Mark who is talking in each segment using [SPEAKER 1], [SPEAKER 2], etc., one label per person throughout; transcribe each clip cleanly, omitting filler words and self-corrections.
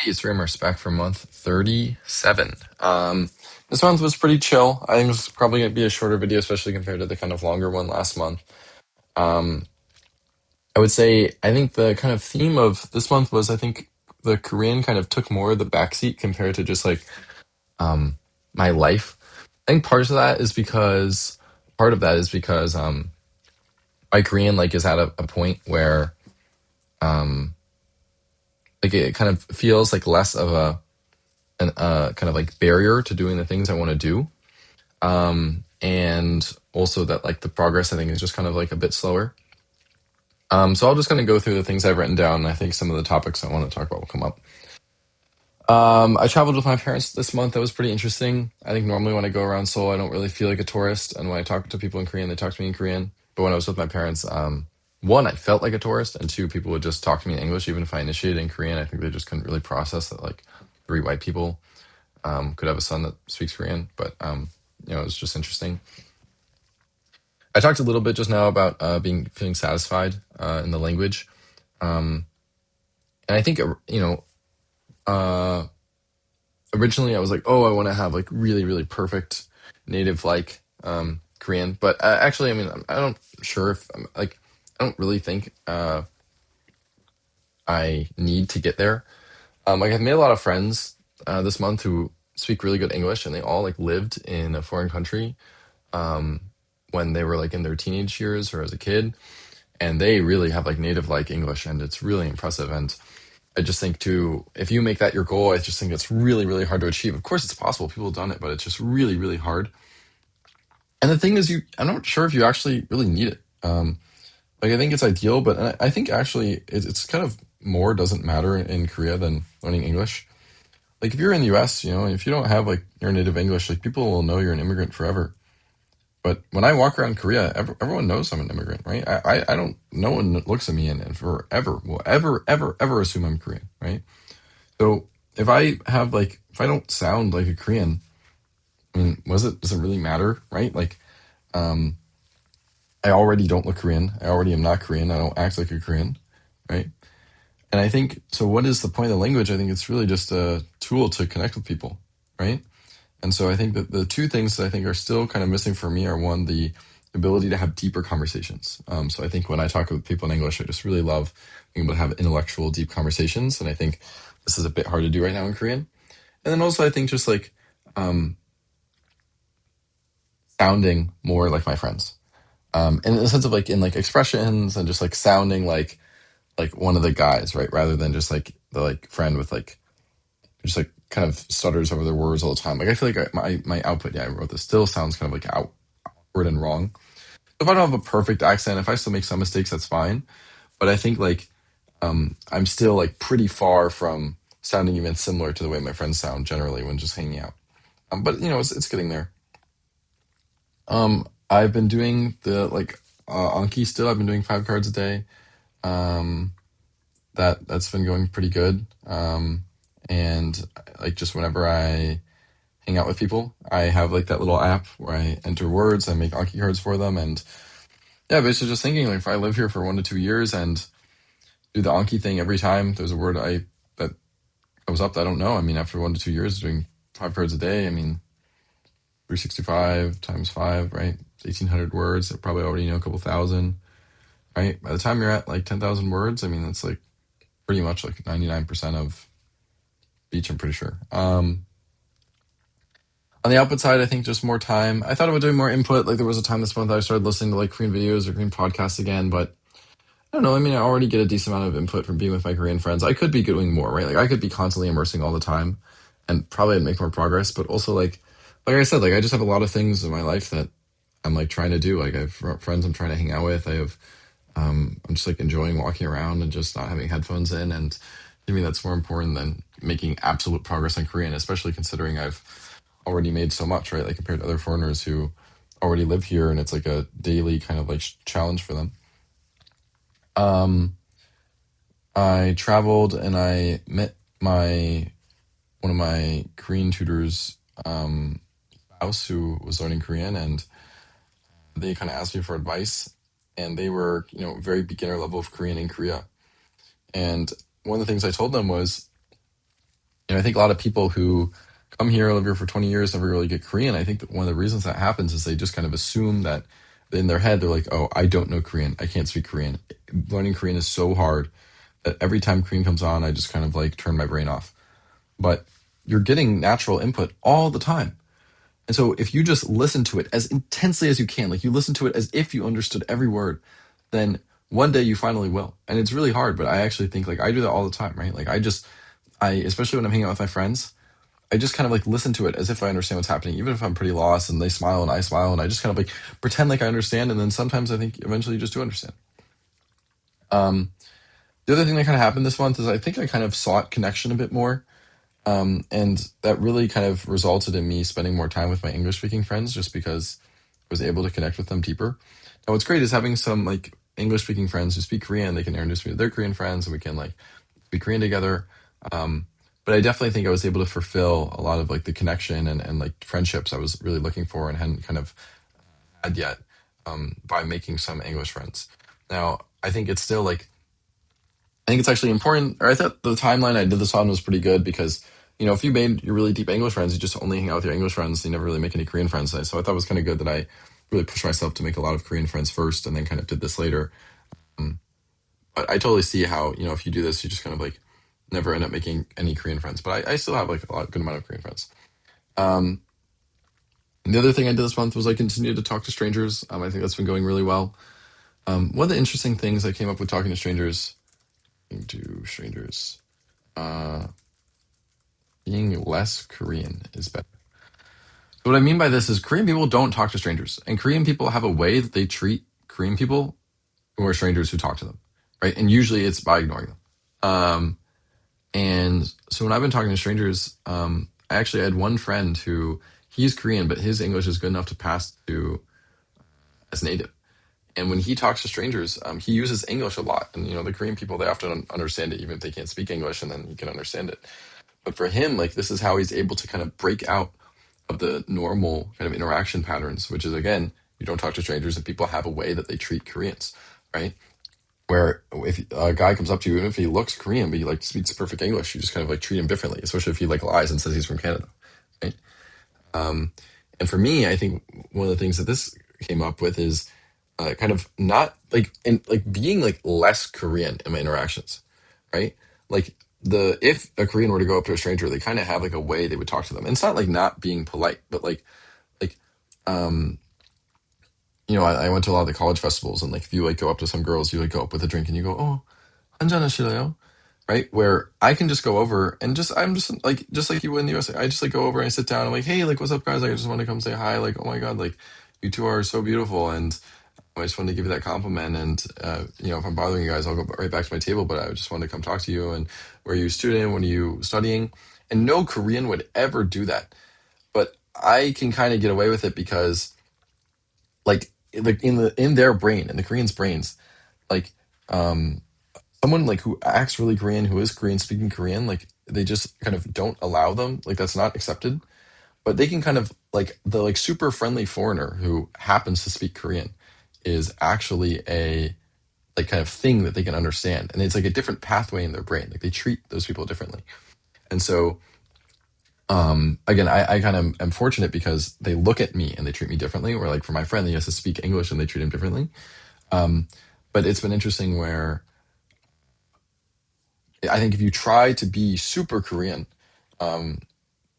[SPEAKER 1] Hey, it's Rimmer back for month 37. This month was pretty chill. I think it's probably going to be a shorter video, especially compared to the kind of longer one last month. Um, I would say, I think the kind of theme of this month was, I think the Korean kind of took more of the backseat compared to just like um, my life. I think part of that is because my Korean like is at a point where um, like it kind of feels like less of an kind of like barrier to doing the things I want to do. And also that like the progress I think is just kind of like a bit slower. So I'll just kind of go through the things I've written down. And I think some of the topics I want to talk about will come up. I traveled with my parents this month. That was pretty interesting. I think normally when I go around Seoul, I don't really feel like a tourist. And when I talk to people in Korean, they talk to me in Korean. But when I was with my parents, one, I felt like a tourist, and two, people would just talk to me in English, even if I initiated in Korean. I think they just couldn't really process that like three white people could have a son that speaks Korean. But it was just interesting. I talked a little bit just now about being feeling satisfied in the language, um, and I think uh, originally I was like, oh, I want to have like really really perfect native like Korean, but actually, I mean, I don't sure if like I don't really think I need to get there. Like I've made a lot of friends this month who speak really good English, and they all like lived in a foreign country um, when they were like in their teenage years or as a kid, and they really have like native like English, and it's really impressive. And I just think too, if you make that your goal, I just think it's really really hard to achieve. Of course, it's possible; people have done it, but it's just really really hard. And the thing is, I'm not sure if you actually really need it. Like I think it's ideal, but I think actually it's kind of more doesn't matter in Korea than learning English. Like if you're in the U.S., if you don't have like your native English, like people will know you're an immigrant forever. But when I walk around Korea, everyone knows I'm an immigrant, right? I don't, no one looks at me and forever will ever assume I'm Korean, right? So if I don't sound like a Korean, I mean, does it really matter, right? Like, um, I already don't look Korean. I already am not Korean. I don't act like a Korean, right? And I think, so what is the point of the language? I think it's really just a tool to connect with people, right? And so I think that the two things that I think are still kind of missing for me are one, the ability to have deeper conversations. So I think when I talk with people in English, I just really love being able to have intellectual, deep conversations. And I think this is a bit hard to do right now in Korean. And then also I think just like um, sounding more like my friends. In the sense of like in like expressions and just like sounding like one of the guys, right? Rather than just like the like friend with like just like kind of stutters over their words all the time. Like I feel like my output, yeah, I wrote this, still sounds kind of like outward and wrong. If I don't have a perfect accent, if I still make some mistakes, that's fine. But I think like I'm still like pretty far from sounding even similar to the way my friends sound generally when just hanging out. But it's getting there. I've been doing the like Anki still. I've been doing 5 cards a day. Um, that's been going pretty good. And like just whenever I hang out with people, I have like that little app where I enter words, I make Anki cards for them, and yeah, basically just thinking like if I live here for 1 to 2 years and do the Anki thing every time there's a word I that comes up that I don't know. I mean, after 1 to 2 years doing 5 cards a day, I mean, 365 times five, right? It's 1,800 words. I probably already know a couple thousand, right? By the time you're at like 10,000 words, I mean, that's like pretty much like 99% of speech, I'm pretty sure. On the output side, I think just more time. I thought about doing more input. Like there was a time this month I started listening to like Korean videos or Korean podcasts again, but I don't know. I mean, I already get a decent amount of input from being with my Korean friends. I could be doing more, right? Like I could be constantly immersing all the time and probably make more progress, but also like I said, like I just have a lot of things in my life that I'm like trying to do. Like I have friends I'm trying to hang out with. I'm just like enjoying walking around and just not having headphones in. And to me, that's more important than making absolute progress on Korean, especially considering I've already made so much, right? Like compared to other foreigners who already live here and it's like a daily kind of like challenge for them. Um, I traveled and I met one of my Korean tutors spouse who was learning Korean, and they kind of asked me for advice, and they were very beginner level of Korean in Korea. And one of the things I told them was I think a lot of people who come here, live here for 20 years, never really get Korean. I think that one of the reasons that happens is they just kind of assume that in their head, they're like, oh, I don't know Korean. I can't speak Korean. Learning Korean is so hard that every time Korean comes on, I just kind of like turn my brain off. But you're getting natural input all the time. And so if you just listen to it as intensely as you can, like you listen to it as if you understood every word, then one day you finally will. And it's really hard, but I actually think like I do that all the time, right? Like especially when I'm hanging out with my friends, I just kind of like listen to it as if I understand what's happening, even if I'm pretty lost and they smile and I smile and I just kind of like pretend like I understand. And then sometimes I think eventually you just do understand. Um, the other thing that kind of happened this month is I think I kind of sought connection a bit more. And that really kind of resulted in me spending more time with my English speaking friends just because I was able to connect with them deeper. Now, what's great is having some like English speaking friends who speak Korean. They can introduce me to their Korean friends and we can like speak Korean together. Um, but I definitely think I was able to fulfill a lot of like the connection and like friendships I was really looking for and hadn't kind of had yet by making some English friends. Now, I think it's still like I think it's actually important, or I thought the timeline I did this on was pretty good because, if you made your really deep English friends, you just only hang out with your English friends, you never really make any Korean friends. So I thought it was kind of good that I really pushed myself to make a lot of Korean friends first and then kind of did this later. Um, but I totally see how, if you do this, you just kind of like never end up making any Korean friends. But I still have like a good amount of Korean friends. Um, and the other thing I did this month was I continued to talk to strangers. I think that's been going really well. One of the interesting things I came up with talking to strangers. Uh, Being less Korean is better. So what I mean by this is Korean people don't talk to strangers, and Korean people have a way that they treat Korean people who are strangers who talk to them, right? And usually it's by ignoring them. Um, and so when I've been talking to strangers, I actually had one friend who he's Korean, but his English is good enough to pass to as native. And when he talks to strangers, he uses English a lot. And the Korean people they often understand it, even if they can't speak English, and then he can understand it. But for him, like this is how he's able to kind of break out of the normal kind of interaction patterns, which is again, you don't talk to strangers and people have a way that they treat Koreans, right? Where if a guy comes up to you and if he looks Korean but he like speaks perfect English, you just kind of like treat him differently, especially if he like lies and says he's from Canada, right? Um, and for me, I think one of the things that this came up with is kind of not like in like being like less Korean in my interactions, right? Like the if a Korean were to go up to a stranger, they kind of have like a way they would talk to them. And it's not like not being polite, but like um I went to a lot of the college festivals and like if you like go up to some girls, you like go up with a drink and you go, oh, 한잔 하실래요? Right? Where I can just go over and I'm just like you would in the US. I just like go over and I sit down. I'm like, hey, like what's up, guys? Like I just want to come say hi. Like, oh my God, like you two are so beautiful. And I just wanted to give you that compliment. And, if I'm bothering you guys, I'll go right back to my table. But I just wanted to come talk to you. And were you a student? When are you studying? And no Korean would ever do that. But I can kind of get away with it because, like in their brain, in the Koreans' brains, like um, someone like who acts really Korean, who is Korean speaking Korean, like they just kind of don't allow them. Like that's not accepted. But they can kind of like the like super friendly foreigner who happens to speak Korean is actually a like kind of thing that they can understand. And it's like a different pathway in their brain. Like they treat those people differently. And so again, I kind of am fortunate because they look at me and they treat me differently. Or like for my friend, he has to speak English and they treat him differently. Um, but it's been interesting where I think if you try to be super Korean, um,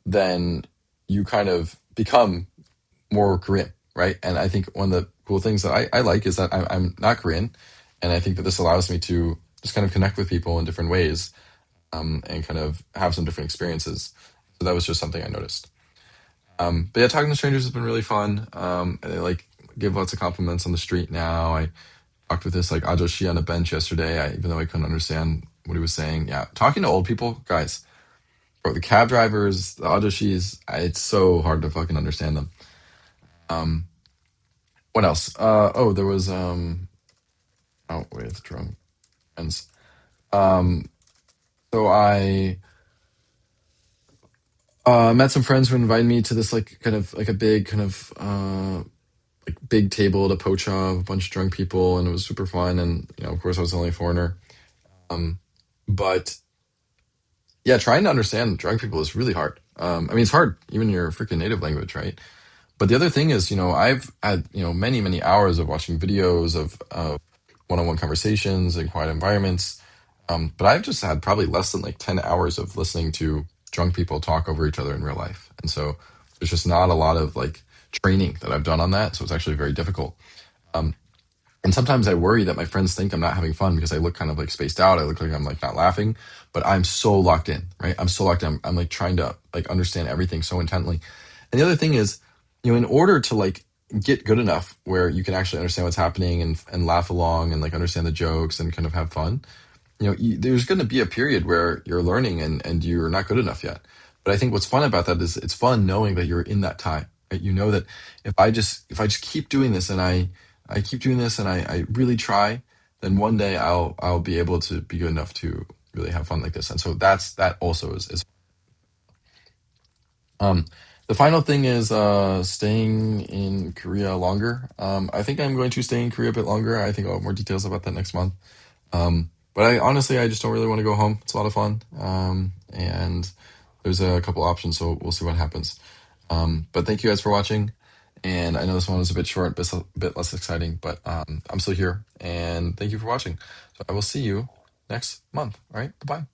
[SPEAKER 1] then you kind of become more Korean, right? And I think one of the cool things that I like is that I'm not Korean, and I think that this allows me to just kind of connect with people in different ways, and kind of have some different experiences. So that was just something I noticed. But yeah, talking to strangers has been really fun. And they like give lots of compliments on the street now. I talked with this like ajoshi on a bench yesterday, even though I couldn't understand what he was saying. Yeah, talking to old people, guys, bro, the cab drivers, the ajoshis, it's so hard to fucking understand them. Um, what else? Oh, there was out with drunk friends. Um, so I met some friends who invited me to this like kind of like a big kind of like big table at a pocha of a bunch of drunk people, and it was super fun. And of course, I was the only foreigner. Um, but Yeah, trying to understand drunk people is really hard. I mean, it's hard even in your freaking native language, right? But the other thing is, I've had, many, many hours of watching videos of one-on-one conversations in quiet environments. But I've just had probably less than like 10 hours of listening to drunk people talk over each other in real life. And so there's just not a lot of like training that I've done on that. So it's actually very difficult. Um, and sometimes I worry that my friends think I'm not having fun because I look kind of like spaced out. I look like I'm like not laughing, but I'm so locked in, right? I'm so locked in. I'm like trying to like understand everything so intently. And the other thing is, in order to like get good enough where you can actually understand what's happening and laugh along and like understand the jokes and kind of have fun, there's going to be a period where you're learning and you're not good enough yet. But I think what's fun about that is it's fun knowing that you're in that time. Right? You know that if I just keep doing this and I keep doing this and I really try, then one day I'll be able to be good enough to really have fun like this. And so that also is um the final thing is staying in Korea longer. I think I'm going to stay in Korea a bit longer. I think I'll have more details about that next month. But I honestly, I just don't really want to go home. It's a lot of fun. And there's a couple options, so we'll see what happens. But thank you guys for watching. And I know this one was a bit short, but a bit less exciting, but I'm still here. And thank you for watching. So I will see you next month. All right. Bye bye.